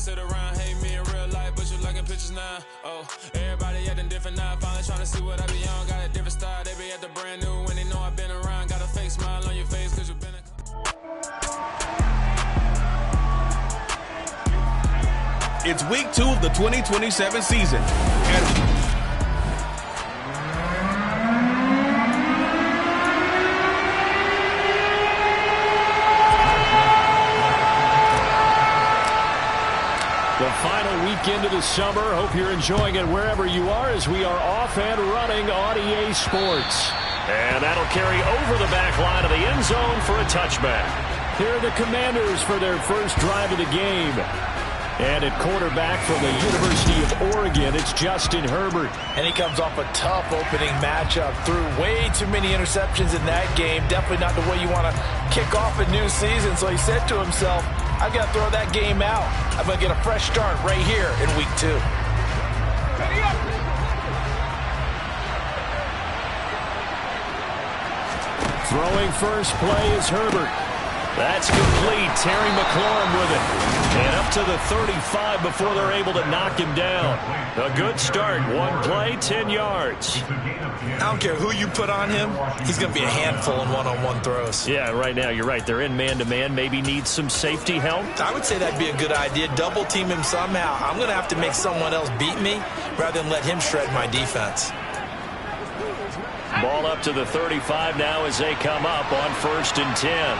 sit around, hate me in real life, but you liking pictures now. Oh, everybody acting different now. Finally trying to see what I be on. Got a different style, they be at the brand new when they know I've been around. Got a fake smile on your face, cause you've been a... It's week 2 of the 2027 season. The final weekend of the summer. Hope you're enjoying it wherever you are as we are off and running on EA Sports. And that'll carry over the back line of the end zone for a touchback. Here are the Commanders for their first drive of the game. And at quarterback from the University of Oregon, it's Justin Herbert. And he comes off a tough opening matchup. Threw way too many interceptions in that game. Definitely not the way you want to kick off a new season. So he said to himself, I've got to throw that game out. I'm going to get a fresh start right here in week 2. Throwing first play is Herbert. That's complete. Terry McLaurin with it. And up to the 35 before they're able to knock him down. A good start. One play, 10 yards. I don't care who you put on him. He's going to be a handful in one-on-one throws. Yeah, right now, you're right. They're in man-to-man. Maybe need some safety help. I would say that'd be a good idea. Double team him somehow. I'm going to have to make someone else beat me rather than let him shred my defense. Ball up to the 35 now as they come up on 1st and 10.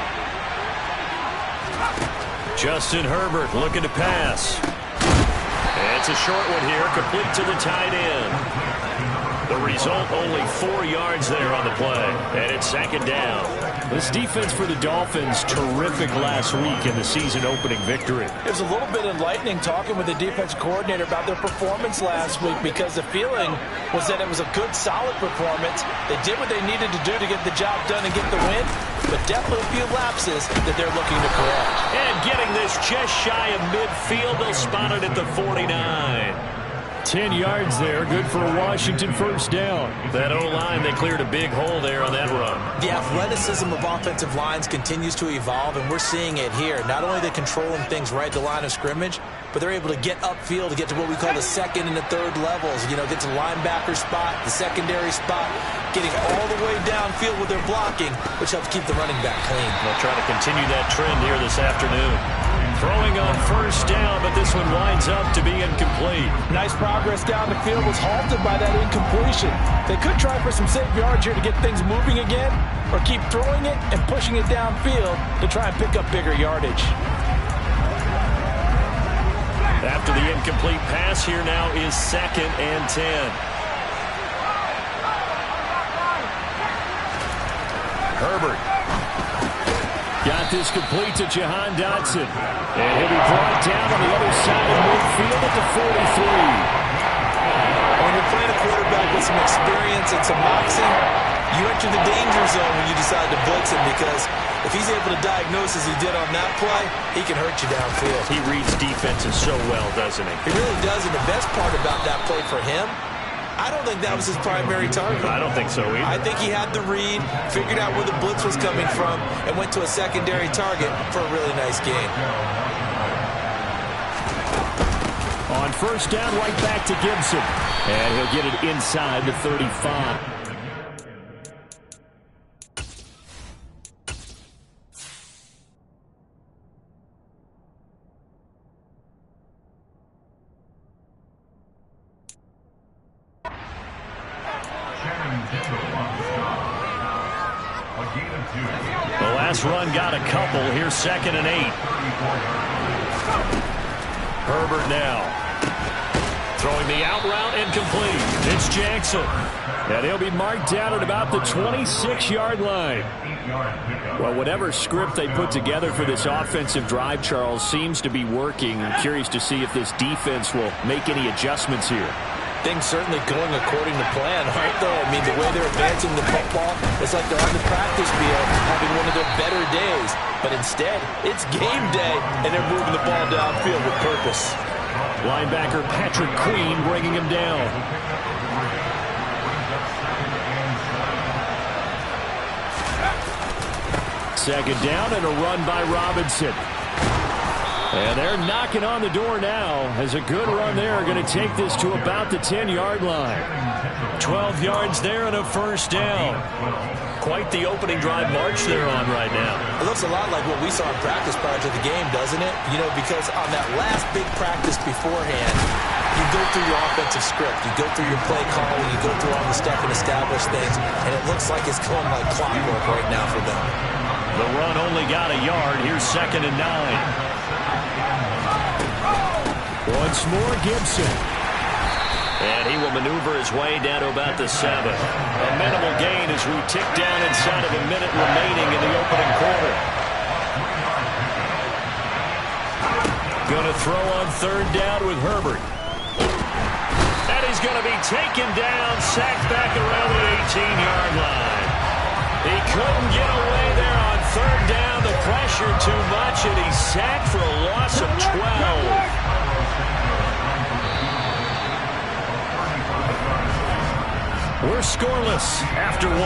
Justin Herbert looking to pass. It's a short one here, complete to the tight end. The result, only 4 yards there on the play, and it's 2nd down. This defense for the Dolphins, terrific last week in the season-opening victory. It was a little bit enlightening talking with the defense coordinator about their performance last week because the feeling was that it was a good, solid performance. They did what they needed to do to get the job done and get the win, but definitely a few lapses that they're looking to correct. And getting this just shy of midfield, they'll spot it at the 49. 10 yards there, good for a Washington first down. That O-line, they cleared a big hole there on that run. The athleticism of offensive lines continues to evolve, and we're seeing it here. Not only are they controlling things right at the line of scrimmage, but they're able to get upfield to get to what we call the 2nd and the 3rd levels. You know, get to the linebacker spot, the secondary spot, getting all the way downfield with their blocking, which helps keep the running back clean. They'll try to continue that trend here this afternoon. Throwing on first down, but this one winds up to be incomplete. Nice progress down the field, was halted by that incompletion. They could try for some safe yards here to get things moving again, or keep throwing it and pushing it downfield to try and pick up bigger yardage. After the incomplete pass, here now is 2nd and 10. Herbert. Got this complete to Jahan Dotson. And he'll be brought down on the other side of midfield at the 43. When you're playing a quarterback with some experience and some moxie, you enter the danger zone when you decide to blitz him, because if he's able to diagnose as he did on that play, he can hurt you downfield. He reads defenses so well, doesn't he? He really does, and the best part about that play for him, I don't think that was his primary target. I don't think so either. I think he had the read, figured out where the blitz was coming from, and went to a secondary target for a really nice gain. On first down, right back to Gibson. And he'll get it inside the 35. The last run got a couple. Here's 2nd and 8. Herbert now. Throwing the out route and complete. It's Jackson. And he'll be marked down at about the 26-yard line. Well, whatever script they put together for this offensive drive, Charles, seems to be working. I'm curious to see if this defense will make any adjustments here. Things certainly going according to plan, aren't they? I mean, the way they're advancing the football, it's like they're on the practice field having one of their better days. But instead, it's game day, and they're moving the ball downfield with purpose. Linebacker Patrick Queen bringing him down. Second down and a run by Robinson. And they're knocking on the door now as a good run there are going to take this to about the 10-yard line. 12 yards there and a first down. Quite the opening drive march they're on right now. It looks a lot like what we saw in practice prior to the game, doesn't it? You know, because on that last big practice beforehand, you go through your offensive script, you go through your play calling, you go through all the step and establish things, and it looks like it's going like clockwork right now for them. The run only got a yard. Here's 2nd and 9. Once more, Gibson. And he will maneuver his way down to about the 7. A minimal gain as we tick down inside of a minute remaining in the opening quarter. Going to throw on 3rd down with Herbert. And he's going to be taken down, sacked back around the 18-yard line. He couldn't get away there on 3rd down. The pressure too much, and he's sacked for a loss of 12. We're scoreless after 1.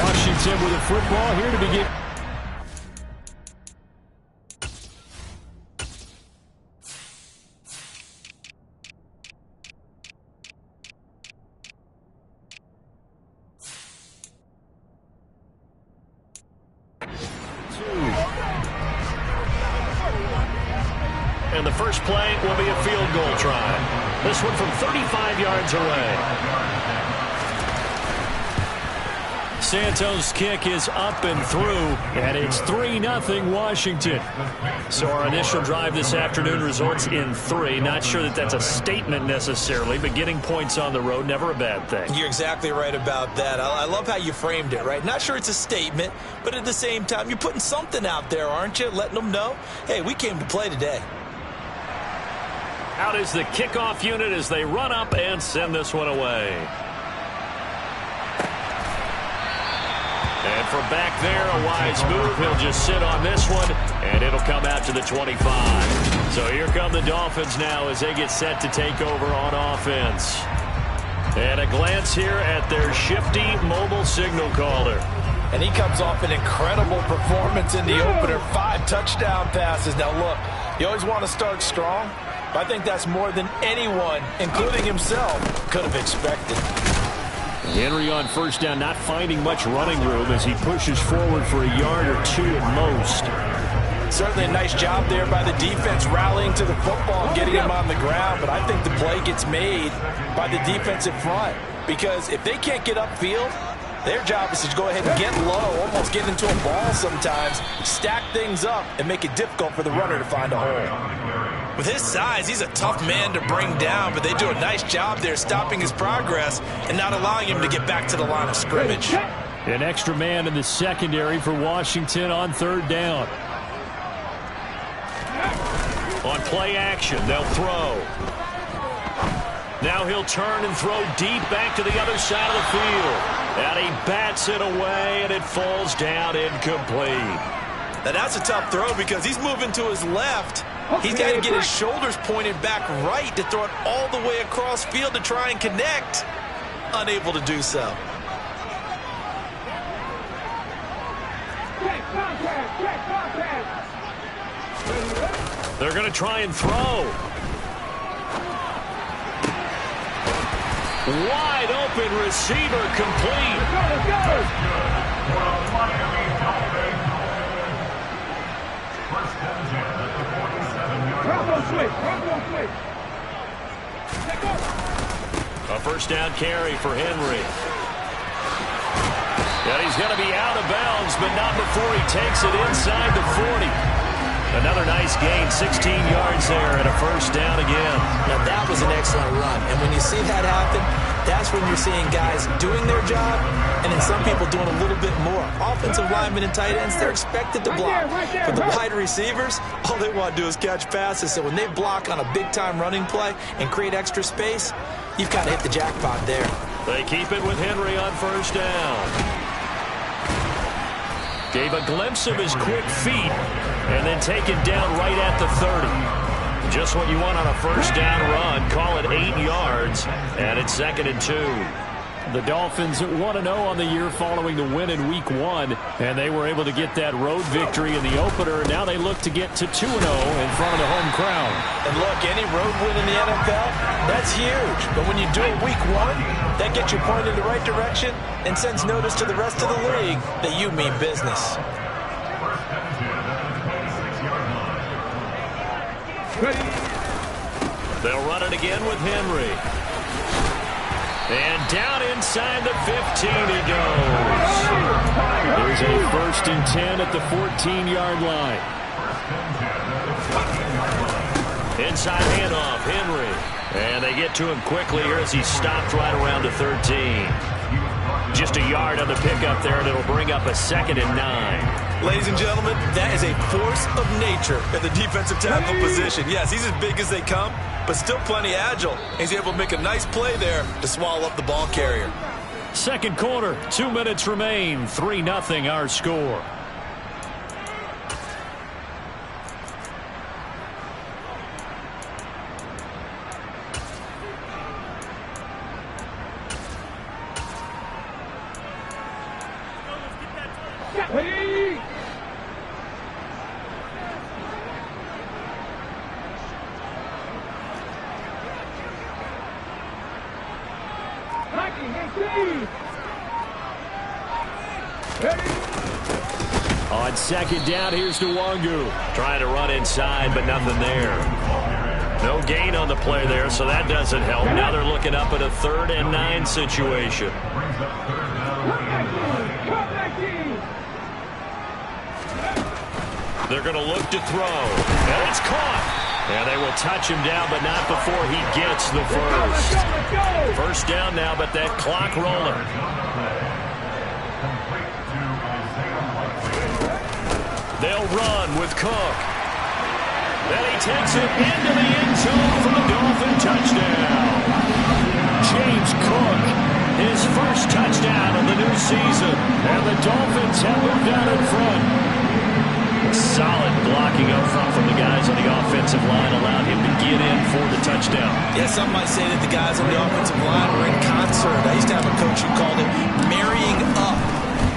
Washington with a football here to begin. And the first play will be a field goal try. This one from 35 yards away. Santos' kick is up and through, and it's 3-0 Washington. So our initial drive this afternoon results in 3. Not sure that that's a statement necessarily, but getting points on the road, never a bad thing. You're exactly right about that. I love how you framed it, right? Not sure it's a statement, but at the same time, you're putting something out there, aren't you? Letting them know, hey, we came to play today. Out is the kickoff unit as they run up and send this one away. And from back there, a wise move. He'll just sit on this one, and it'll come out to the 25. So here come the Dolphins now as they get set to take over on offense. And a glance here at their shifty mobile signal caller. And he comes off an incredible performance in the opener. 5 touchdown passes. Now, look, you always want to start strong, but I think that's more than anyone, including himself, could have expected. Henry on first down, not finding much running room as he pushes forward for a yard or 2 at most. Certainly a nice job there by the defense rallying to the football and getting him on the ground, but I think the play gets made by the defensive front because if they can't get upfield, their job is to go ahead and get low, almost get into a ball sometimes, stack things up, and make it difficult for the runner to find a hole. With his size, he's a tough man to bring down, but they do a nice job there stopping his progress and not allowing him to get back to the line of scrimmage. An extra man in the secondary for Washington on 3rd down. On play action, they'll throw. Now he'll turn and throw deep back to the other side of the field. And he bats it away, and it falls down incomplete. Now that's a tough throw because he's moving to his left. He's got to get his shoulders pointed back right to throw it all the way across field to try and connect. Unable to do so. They're going to try and throw. Wide open receiver complete. A first down carry for Henry. And he's going to be out of bounds, but not before he takes it inside the 40. Another nice gain, 16 yards there, and a first down again. Now that was an excellent run, and when you see that happen, that's when you're seeing guys doing their job, and then some people doing a little bit more. Offensive linemen and tight ends, they're expected to block. But the wide receivers, all they want to do is catch passes. So when they block on a big-time running play and create extra space, you've kind of hit the jackpot there. They keep it with Henry on first down. Gave a glimpse of his quick feet and then taken down right at the 30. Just what you want on a first down run. Call it 8 yards, and it's 2nd and 2. The Dolphins 1-0 on the year following the win in Week 1, and they were able to get that road victory in the opener. Now they look to get to 2-0 in front of the home crowd. And look, any road win in the NFL, that's huge. But when you do it Week 1, that gets you pointed in the right direction and sends notice to the rest of the league that you mean business. They'll run it again with Henry. And down inside the 15 he goes. There's a 1st and 10 at the 14-yard line. Inside handoff, Henry. And they get to him quickly here as he's stopped right around the 13. Just a yard on the pickup there, and it'll bring up a 2nd and 9. Ladies and gentlemen, that is a force of nature at the defensive tackle position. Yes, he's as big as they come, but still plenty agile. He's able to make a nice play there to swallow up the ball carrier. Second quarter, 2 minutes remain. 3-0 our score. On 2nd down, here's Nwangu. Trying to run inside, but nothing there. No gain on the play there, so that doesn't help. Now they're looking up at a 3rd and 9 situation. They're going to look to throw. And it's caught. And they will touch him down, but not before he gets the first. 1st down now, but that clock rolling. They'll run with Cook. Then he takes it into the end zone for the Dolphin touchdown. James Cook, his 1st touchdown of the new season. And the Dolphins have moved out in front. Solid blocking up front from the guys on the offensive line allowed him to get in for the touchdown. Yeah, some might say that the guys on the offensive line were in concert. I used to have a coach who called it marrying up,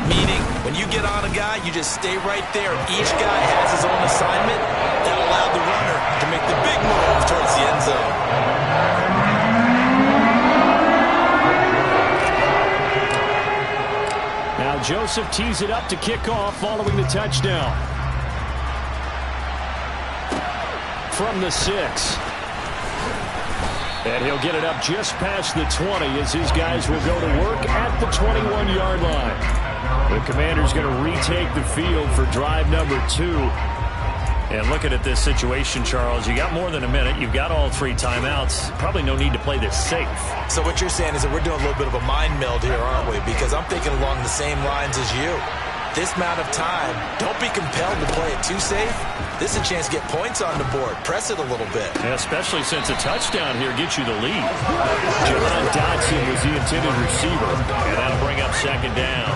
meaning when you get on a guy, you just stay right there. Each guy has his own assignment. That allowed the runner to make the big move towards the end zone. Now Joseph tees it up to kick off following the touchdown. From the 6. And he'll get it up just past the 20 as his guys will go to work at the 21-yard line. The Commander's going to retake the field for drive number 2. And looking at this situation, Charles, you got more than a minute. You've got all 3 timeouts. Probably no need to play this safe. So what you're saying is that we're doing a little bit of a mind meld here, aren't we? Because I'm thinking along the same lines as you. This amount of time, don't be compelled to play it too safe. This is a chance to get points on the board. Press it a little bit. Yeah, especially since a touchdown here gets you the lead. John Dodson was the intended receiver. And that'll bring up 2nd down.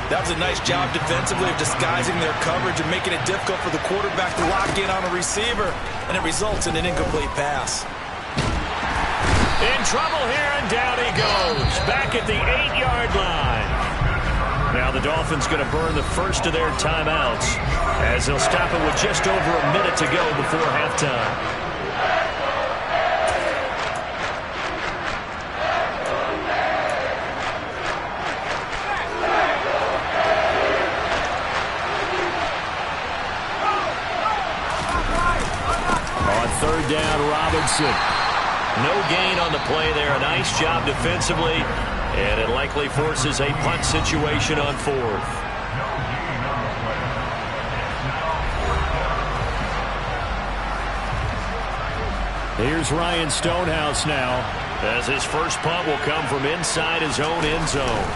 That was a nice job defensively of disguising their coverage and making it difficult for the quarterback to lock in on a receiver. And it results in an incomplete pass. In trouble here, and down he goes. Back at the 8-yard line. Now the Dolphins going to burn the first of their timeouts as they'll stop it with just over a minute to go before halftime. On 3rd down, Robinson. No gain on the play there. A nice job defensively. And it likely forces a punt situation on 4th. Here's Ryan Stonehouse now. As his first punt will come from inside his own end zone.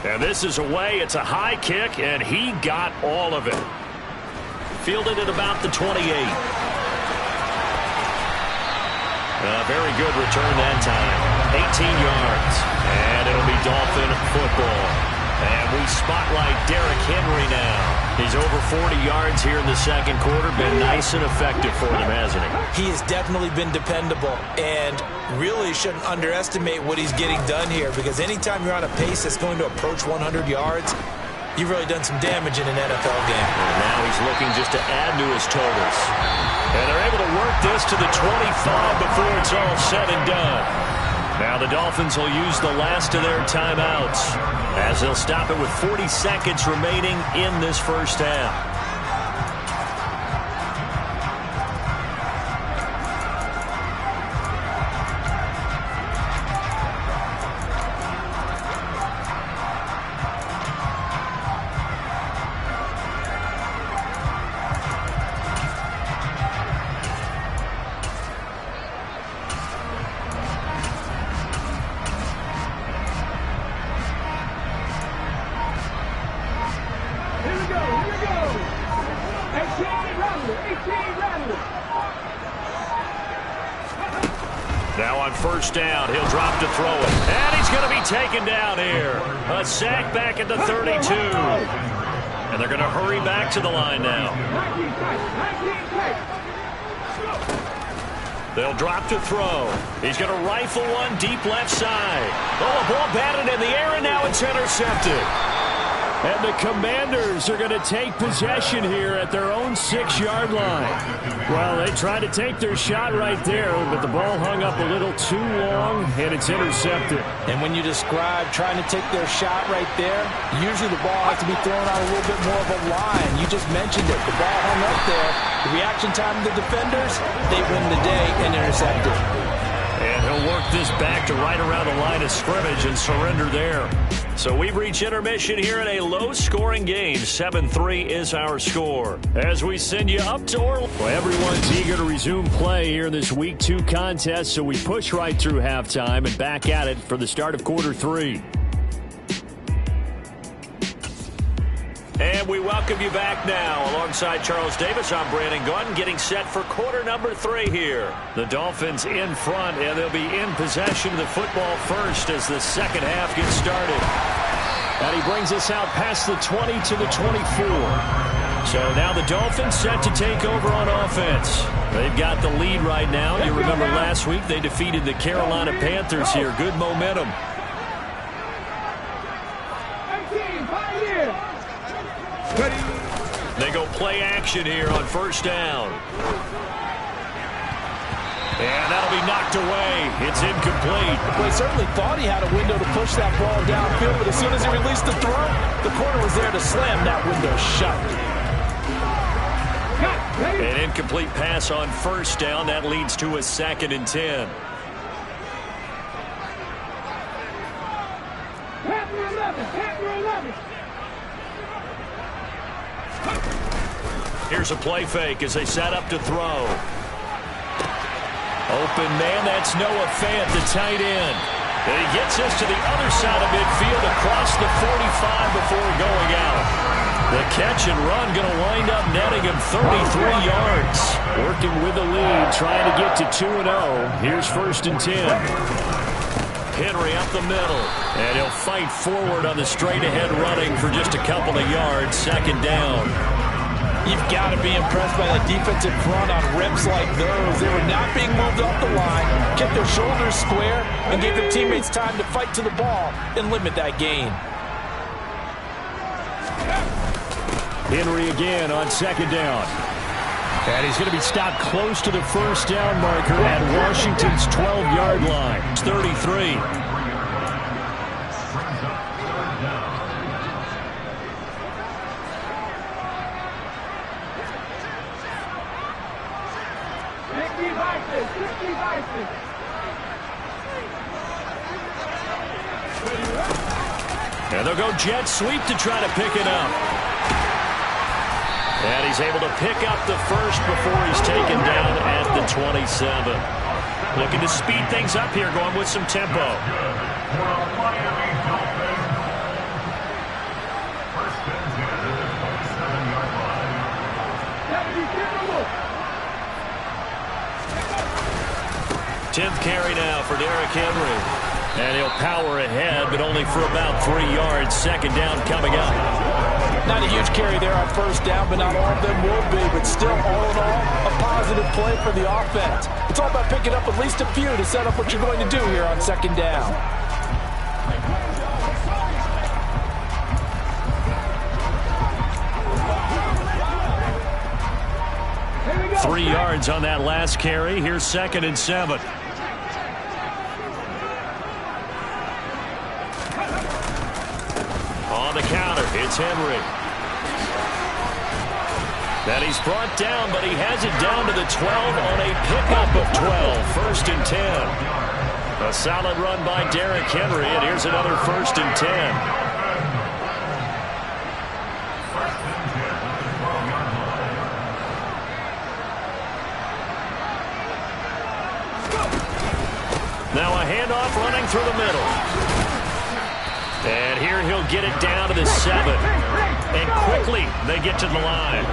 And this is away. It's a high kick, and he got all of it. Fielded at about the 28. A very good return that time. 18 yards. And it'll be Dolphin football. And we spotlight Derrick Henry now. He's over 40 yards here in the second quarter. Been nice and effective for them, hasn't he? He has definitely been dependable and really shouldn't underestimate what he's getting done here, because anytime you're on a pace that's going to approach 100 yards, you've really done some damage in an NFL game. And now he's looking just to add to his totals. And they're able to work this to the 25 before it's all said and done. Now the Dolphins will use the last of their timeouts as they'll stop it with 40 seconds remaining in this first half. Now on first down, he'll drop to throw it. And he's going to be taken down here. A sack back at the 32. And they're going to hurry back to the line now. They'll drop to throw. He's going to rifle one deep left side. Oh, a ball batted in the air, and now it's intercepted. And the Commanders are going to take possession here at their own 6-yard line. Well, they tried to take their shot right there, but the ball hung up a little too long, and it's intercepted. And when you describe trying to take their shot right there, usually the ball has to be thrown out a little bit more of a line. You just mentioned it. The ball hung up there. The reaction time of the defenders, they win the day and intercept it. And he'll work this back to right around the line of scrimmage and surrender there. So we've reached intermission here in a low-scoring game. 7-3 is our score. As we send you up to Orlando. Well, everyone's eager to resume play here in this Week 2 contest, so we push right through halftime and back at it for the start of quarter 3. And we welcome you back now. Alongside Charles Davis, I'm Brandon Gordon, getting set for quarter number 3 here. The Dolphins in front, and they'll be in possession of the football first as the second half gets started. And he brings us out past the 20 to the 24. So now the Dolphins set to take over on offense. They've got the lead right now. You remember last week they defeated the Carolina Panthers here. Good momentum. They go play action here on first down. And that'll be knocked away. It's incomplete. Well, he certainly thought he had a window to push that ball downfield, but as soon as he released the throw, the corner was there to slam that window shut. An incomplete pass on first down. That leads to a 2nd and 10. Here's a play fake as they set up to throw. Open man, that's Noah Fant, the tight end. And he gets us to the other side of midfield across the 45 before going out. The catch and run going to wind up netting him 33 yards. Working with the lead, trying to get to 2-0. Here's 1st and 10. Henry up the middle. And he'll fight forward on the straight-ahead running for just a couple of yards. 2nd down. You've got to be impressed by that defensive front on reps like those. They were not being moved up the line, kept their shoulders square, and gave their teammates time to fight to the ball and limit that gain. Henry again on 2nd down. And he's going to be stopped close to the first down marker at Washington's 12-yard line. It's 33. And they'll go jet sweep to try to pick it up. And he's able to pick up the first before he's taken down at the 27. Looking to speed things up here, going with some tempo. Tenth carry now for Derrick Henry. And he'll power ahead, but only for about 3 yards. 2nd down coming up. Not a huge carry there on first down, but not all of them will be. But still, all in all, a positive play for the offense. It's all about picking up at least a few to set up what you're going to do here on second down. 3 yards on that last carry. Here's 2nd and 7. On the counter, it's Henry. Then he's brought down, but he has it down to the 12 on a pickup of 12. 1st and 10. A solid run by Derrick Henry, and here's another 1st and 10. Now a handoff running through the middle. And here he'll get it down to the 7. And quickly they get to the line.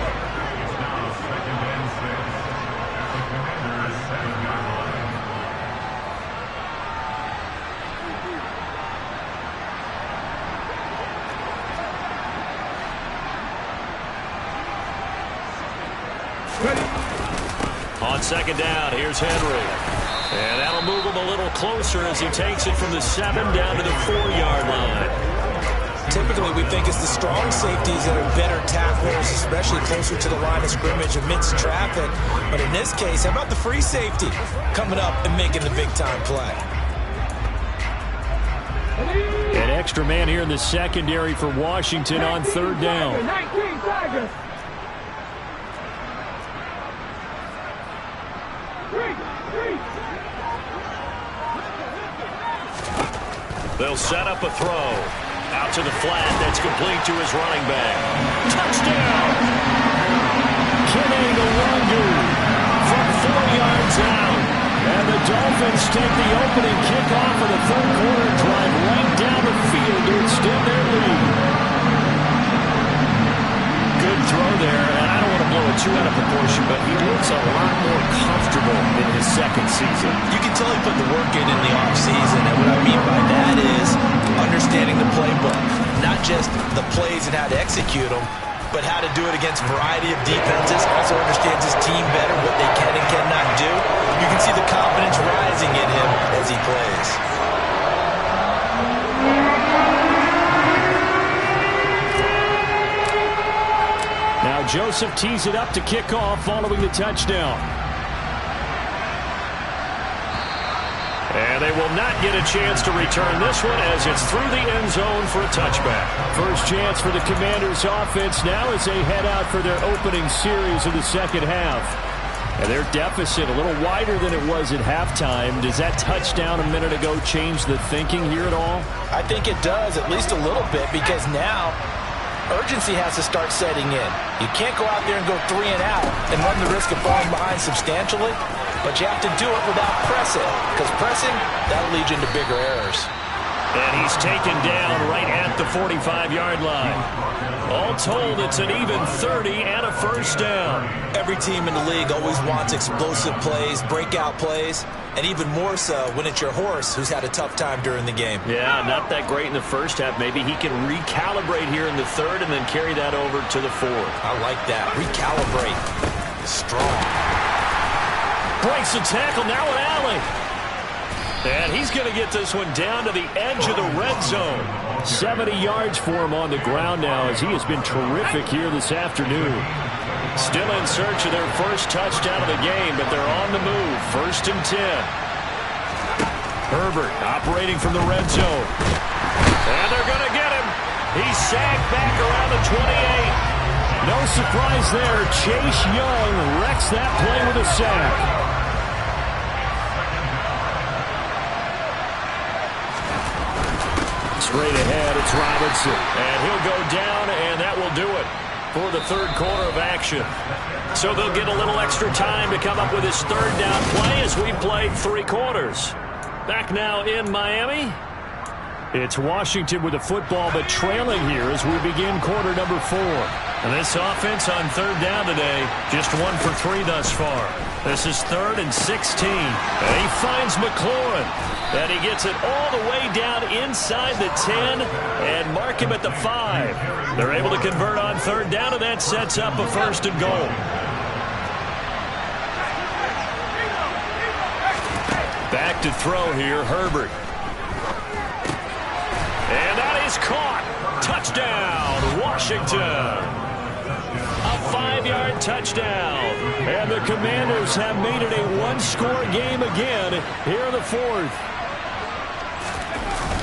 On 2nd down, here's Henry. And that'll move him a little closer as he takes it from the 7 down to the 4-yard line. Typically, we think it's the strong safeties that are better tacklers, especially closer to the line of scrimmage amidst traffic. But in this case, how about the free safety coming up and making the big-time play? An extra man here in the secondary for Washington on 3rd down. 19 Tigers. They'll set up a throw. Out to the flat. That's complete to his running back. Touchdown! Kene Nwangwu from 4 yards out. And the Dolphins take the opening kickoff of the 3rd quarter drive right down the field to extend their lead. Good throw there, and I don't want to blow it too out of proportion, but he looks a lot more comfortable in his 2nd season. You can tell he put the work in the offseason, and what I mean by that is understanding the playbook. Not just the plays and how to execute them, but how to do it against a variety of defenses. Also understands his team better, what they can and cannot do. You can see the confidence rising in him as he plays. Now Joseph tees it up to kick off following the touchdown. And they will not get a chance to return this one as it's through the end zone for a touchback. First chance for the Commanders offense now as they head out for their opening series of the 2nd half. And their deficit a little wider than it was at halftime. Does that touchdown a minute ago change the thinking here at all? I think it does, at least a little bit, because now urgency has to start setting in. You can't go out there and go 3 and out and run the risk of falling behind substantially, but you have to do it without pressing, because pressing, that'll lead you into bigger errors. And he's taken down right at the 45-yard line. All told, it's an even 30 and a 1st down. Every team in the league always wants explosive plays, breakout plays, and even more so when it's your horse who's had a tough time during the game. Yeah, not that great in the 1st half. Maybe he can recalibrate here in the 3rd and then carry that over to the 4th. I like that. Recalibrate. Strong. Breaks the tackle. Now an alley. And he's going to get this one down to the edge of the red zone. 70 yards for him on the ground now as he has been terrific here this afternoon. Still in search of their first touchdown of the game, but they're on the move. 1st and 10. Herbert operating from the red zone. And they're going to get him. He's sacked back around the 28. No surprise there. Chase Young wrecks that play with a sack. Straight ahead, it's Robinson. And he'll go down, and that will do it for the 3rd quarter of action. So they'll get a little extra time to come up with his 3rd down play as we played 3 quarters. Back now in Miami, It's Washington with the football, but trailing here as we begin quarter number 4. And this offense on third down today, just 1 for 3 thus far. This is 3rd and 16. And he finds McLaurin. And he gets it all the way down inside the 10 and mark him at the 5. They're able to convert on third down, and that sets up a 1st and goal. Back to throw here, Herbert. And that is caught. Touchdown, Washington. A 5-yard touchdown. And the Commanders have made it a one-score game again here in the 4th.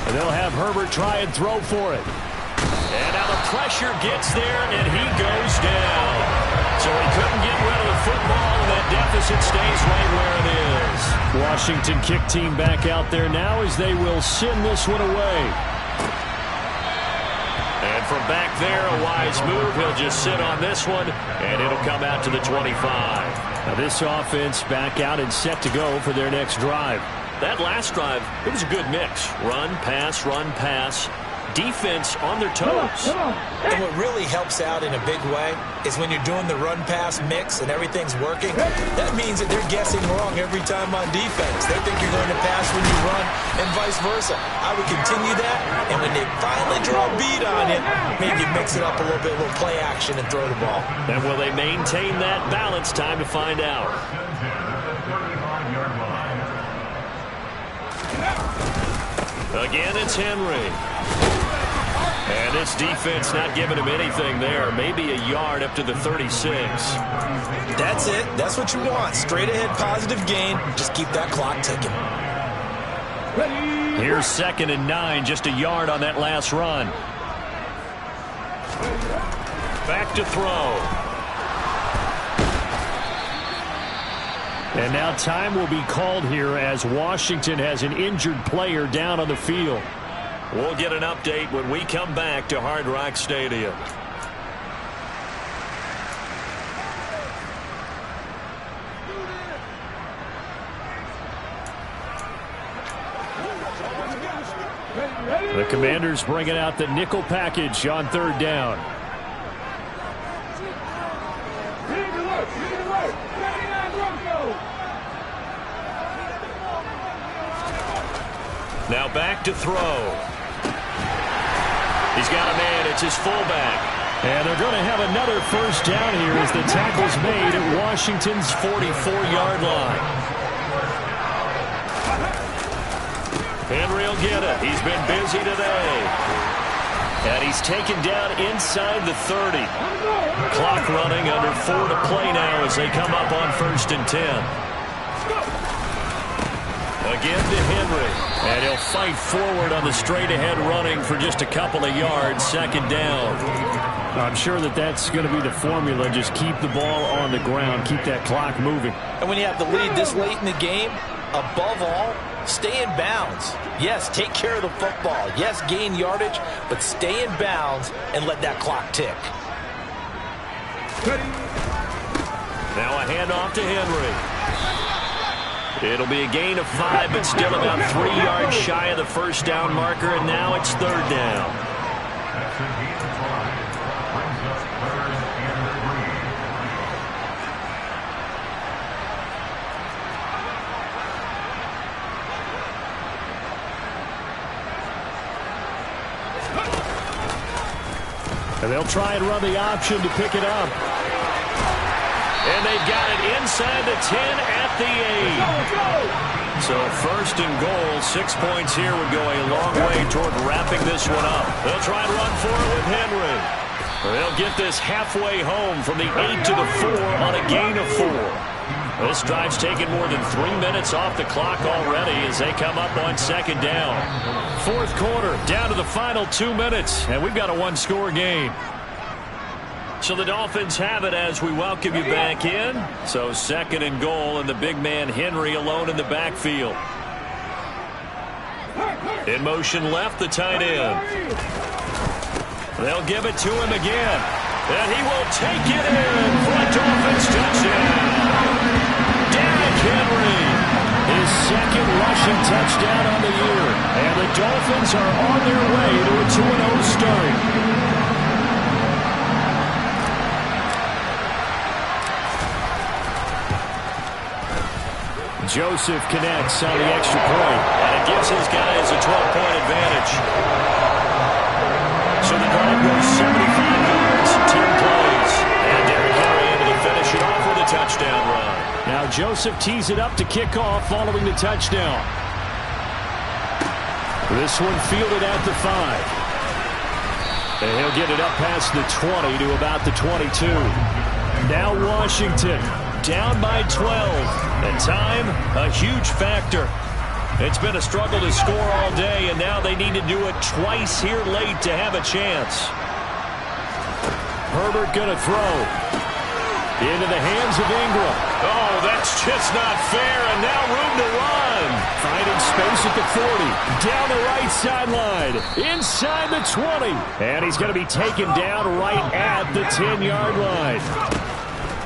And they'll have Herbert try and throw for it. And now the pressure gets there, and he goes down. So he couldn't get rid of the football, and that deficit stays right where it is. Washington kick team back out there now as they will send this one away. And from back there, a wise move. He'll just sit on this one, and it'll come out to the 25. Now this offense back out and set to go for their next drive. That last drive, it was a good mix. Run, pass, defense on their toes. And what really helps out in a big way is when you're doing the run-pass mix and everything's working, that means that they're guessing wrong every time on defense. They think you're going to pass when you run and vice versa. I would continue that, and when they finally draw a beat on you, maybe mix it up a little bit, a little play action and throw the ball. And will they maintain that balance? Time to find out. Again, it's Henry. And this defense not giving him anything there. Maybe a yard up to the 36. That's it. That's what you want. Straight ahead positive gain. Just keep that clock ticking. Here's 2nd and 9. Just a yard on that last run. Back to throw. And now time will be called here as Washington has an injured player down on the field. We'll get an update when we come back to Hard Rock Stadium. The Commanders bringing out the nickel package on third down. Now back to throw. He's got a man. It's his fullback. And they're going to have another 1st down here as the tackle's made at Washington's 44-yard line. Henry will get it. He's been busy today. And he's taken down inside the 30. Clock running, under 4 to play now as they come up on 1st and 10. Again to Henry. And he'll fight forward on the straight-ahead running for just a couple of yards. 2nd down. I'm sure that that's going to be the formula. Just keep the ball on the ground. Keep that clock moving. And when you have the lead this late in the game, above all, stay in bounds. Yes, take care of the football. Yes, gain yardage, but stay in bounds and let that clock tick. Now a handoff to Henry. It'll be a gain of 5, but still about 3 yards shy of the 1st down marker, and now it's 3rd down. And they'll try and run the option to pick it up. And they've got it inside the 10 at the 8. So 1st and goal, 6 points here would go a long way toward wrapping this one up. They'll try and run for it with Henry. They'll get this halfway home from the 8 to the 4 on a gain of 4. This drive's taken more than 3 minutes off the clock already as they come up on 2nd down. 4th quarter, down to the final 2 minutes, and we've got a one-score game. So the Dolphins have it as we welcome you back in. So 2nd and goal, and the big man Henry alone in the backfield. In motion left, the tight end. They'll give it to him again. And he will take it in for a Dolphins touchdown. Derrick Henry, his second rushing touchdown on the year. And the Dolphins are on their way to a 2-0 start. Joseph connects on the extra point. And it gives his guys a 12-point advantage. So the drive goes 75 yards, 10 plays. And Derrick Henry able to finish it off with a touchdown run. Now Joseph tees it up to kick off following the touchdown. This one fielded at the 5. And he'll get it up past the 20 to about the 22. Now Washington down by 12. And time, a huge factor. It's been a struggle to score all day, and now they need to do it twice here late to have a chance. Herbert going to throw. Into the hands of Ingram. Oh, that's just not fair, and now room to run. Finding space at the 40. Down the right sideline. Inside the 20. And he's going to be taken down right at the 10-yard line.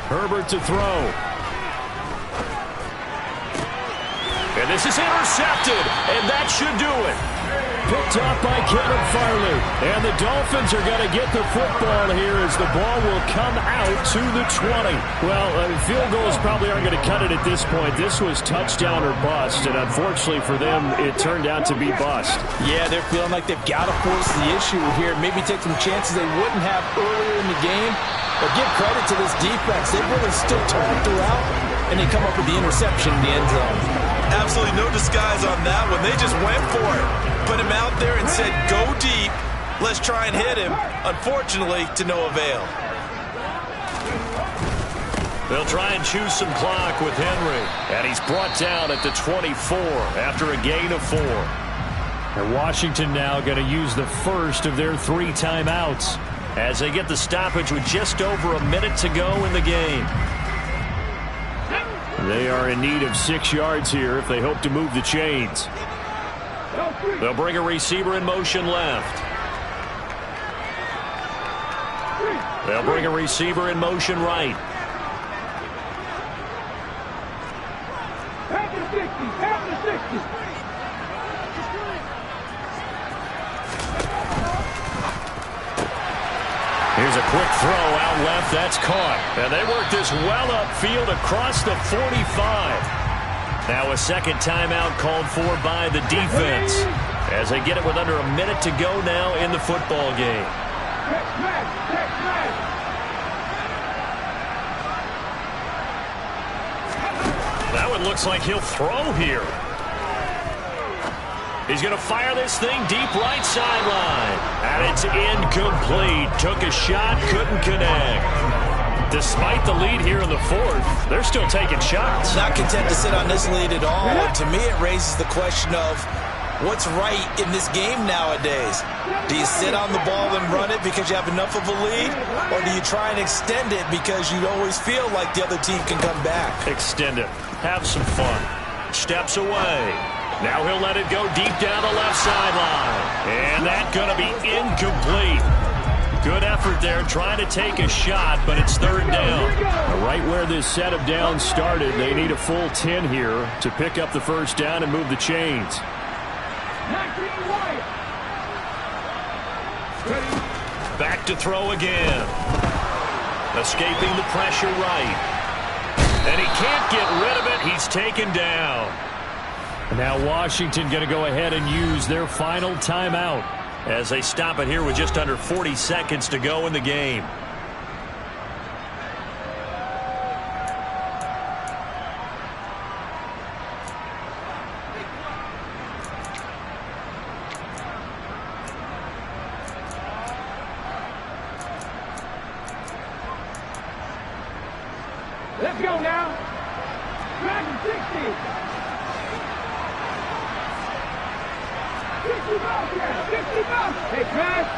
Herbert to throw. And this is intercepted, and that should do it. Picked up by Kevin Farley. And the Dolphins are going to get the football here as the ball will come out to the 20. Well, field goals probably aren't going to cut it at this point. This was touchdown or bust, and unfortunately for them, it turned out to be bust. Yeah, they're feeling like they've got to force the issue here. Maybe take some chances they wouldn't have earlier in the game. But give credit to this defense. They've really stood tall throughout, and they come up with the interception in the end zone. Absolutely no disguise on that one. They just went for it. Put him out there and said, go deep. Let's try and hit him. Unfortunately, to no avail. They'll try and choose some clock with Henry. And he's brought down at the 24 after a gain of 4. And Washington now going to use the first of their 3 timeouts as they get the stoppage with just over a minute to go in the game. They are in need of 6 yards here if they hope to move the chains. They'll bring a receiver in motion left. They'll bring a receiver in motion right. Here's a quick throw out left. That's caught. And they work this well upfield across the 45. Now a second timeout called for by the defense as they get it with under a minute to go now in the football game. That one looks like he'll throw here. He's going to fire this thing deep right sideline. And it's incomplete. Took a shot, couldn't connect. Despite the lead here in the 4th, they're still taking shots. Not content to sit on this lead at all. And to me, it raises the question of what's right in this game nowadays. Do you sit on the ball and run it because you have enough of a lead? Or do you try and extend it because you always feel like the other team can come back? Extend it. Have some fun. Steps away. Now he'll let it go deep down the left sideline. And that's going to be incomplete. Good effort there trying to take a shot, but it's 3rd down. Right where this set of downs started, they need a full 10 here to pick up the first down and move the chains. Back to throw again. Escaping the pressure right. And he can't get rid of it. He's taken down. Now Washington going to go ahead and use their final timeout as they stop it here with just under 40 seconds to go in the game. Let's go now. Dragon 60. 60 bucks here. 60 bucks. Hey, Crash.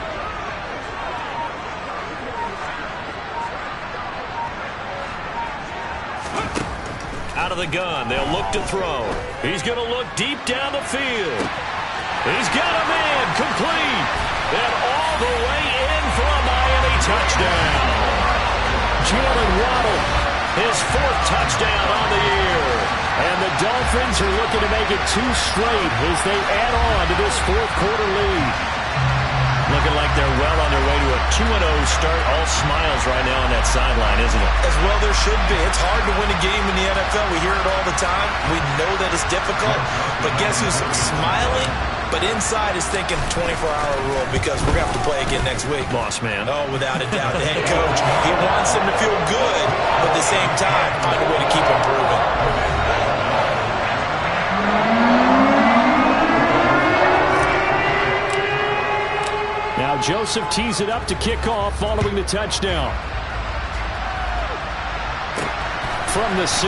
Out of the gun, they'll look to throw. He's going to look deep down the field. He's got a man, complete. And all the way in for a Miami touchdown. Jalen Waddle, his 4th touchdown on the year. And the Dolphins are looking to make it 2 straight as they add on to this fourth quarter lead. Looking like they're well on their way to a 2-0 start. All smiles right now on that sideline, isn't it? As well there should be. It's hard to win a game in the NFL. We hear it all the time. We know that it's difficult. But guess who's smiling? But inside is thinking 24-hour rule because we're going to have to play again next week. Boss man. Oh, without a doubt. The head coach, he wants them to feel good, but at the same time, find a way to keep improving. Now Joseph tees it up to kick off following the touchdown. From the 6.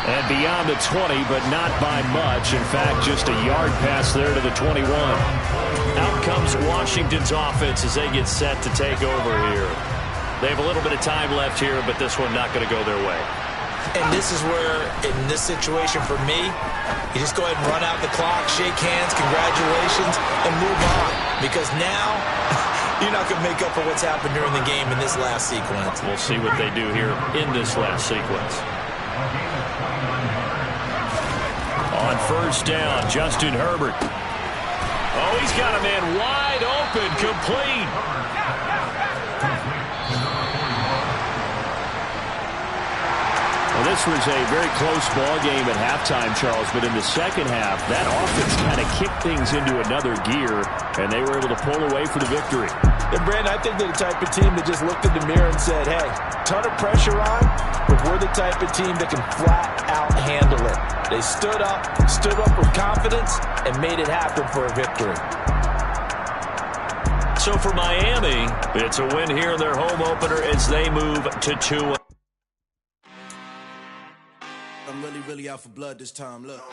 And beyond the 20, but not by much. In fact, just a yard pass there to the 21. Out comes Washington's offense as they get set to take over here. They have a little bit of time left here, but this one not going to go their way. And this is where, in this situation for me, you just go ahead and run out the clock, shake hands, congratulations, and move on. Because now, you're not going to make up for what's happened during the game in this last sequence. We'll see what they do here in this last sequence. On first down, Justin Herbert. Oh, he's got a man wide open, complete. Well, this was a very close ball game at halftime, Charles, but in the second half, that offense kind of kicked things into another gear, and they were able to pull away for the victory. And, Brandon, I think they're the type of team that just looked in the mirror and said, hey, ton of pressure on, but we're the type of team that can flat out handle it. They stood up with confidence, and made it happen for a victory. So for Miami, it's a win here in their home opener as they move to 2. I'm really out for blood this time. Look.